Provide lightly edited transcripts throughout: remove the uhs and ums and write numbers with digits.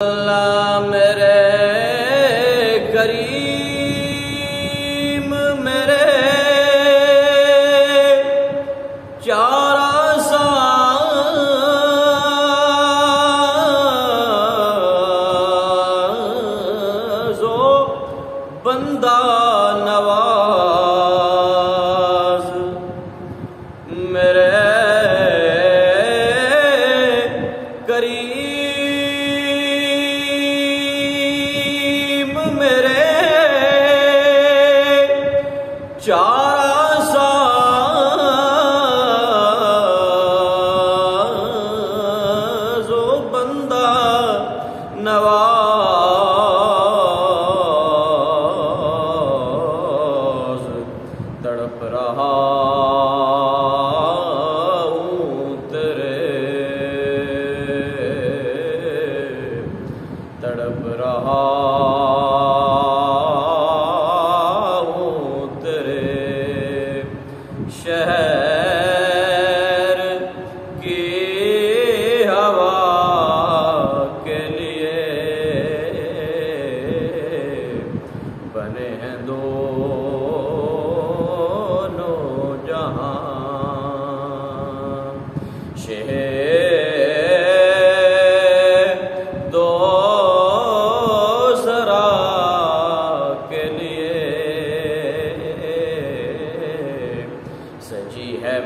اللہ میرے کریم میرے چارہ ساز و بندہ نواز میرے چارہ ساز و بندہ نواز تڑپ رہا ہوں تیرے تڑپ رہا شہر کی ہوا کے لیے بنے ہیں دونوں جہاں شہر دو سرا کے لیے سجی ہے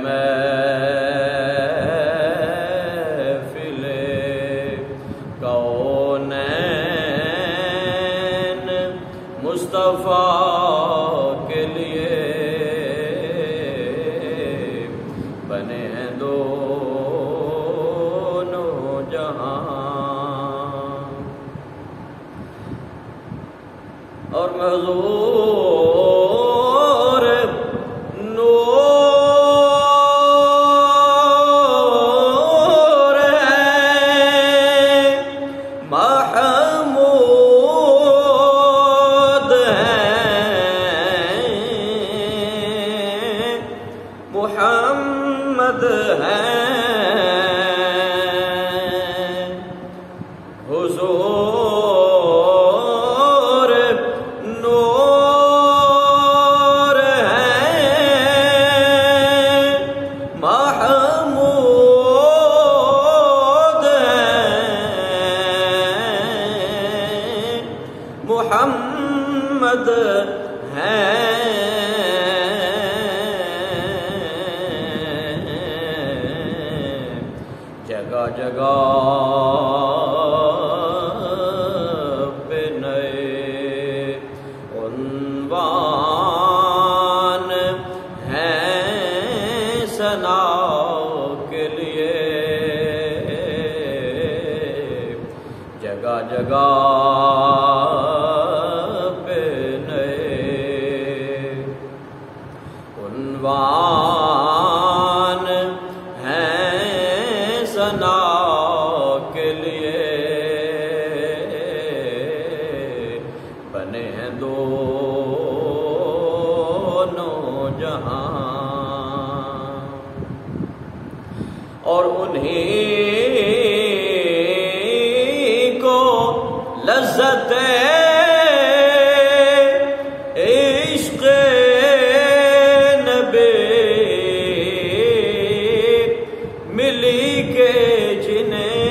محفل کونین مصطفیٰ کے لیے بنے ہیں دونوں جہاں اور حضور نور محمد ہیں حضور نور ہیں محمود ہیں محمد ہیں جگہ جگہ پہ نئے عنوان ہیں ثنا کے لیے جگہ جگہ پہ نئے عنوان ثنا کے لیے بنے ہیں دونوں جہاں اور انہیں کو لذت عشق نبی ملی کے جنہیں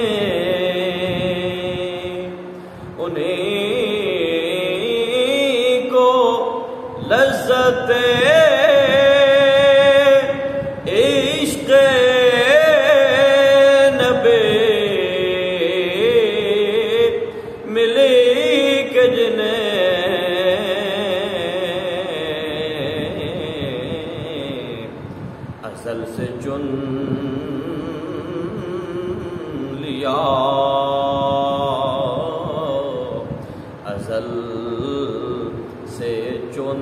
انہیں کو لذت عشق نبی ملی کے جنہیں ازل سے چن لیا ازل سے چن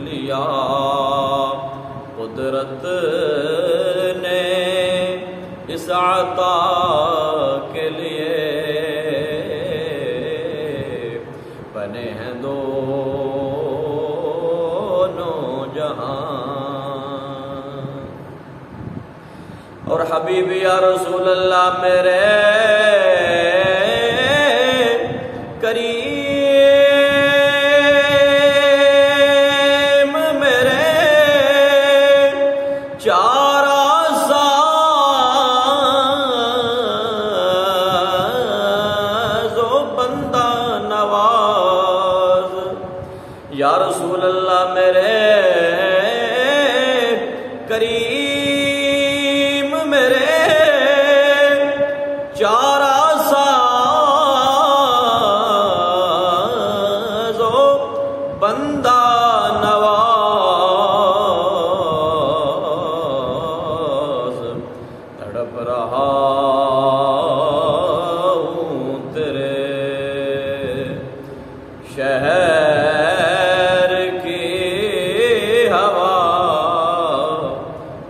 لیا قدرت نے اس عطا کے لیے بنے ہیں دونوں جہاں اور حبیب یا رسول اللہ میرے میرے کریم میرے چارہ ساز و بندہ نواز تڑپ رہا ہوں تیرے شہر کی ہوا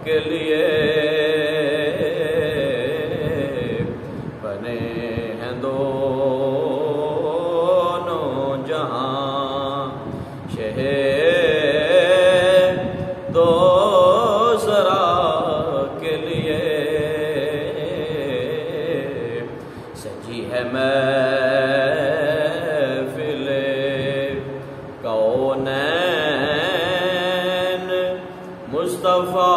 کے لیے بنے ہیں دونوں جہاں شہر دوسرا کے لیے سجی ہے محفل کونین مصطفیٰ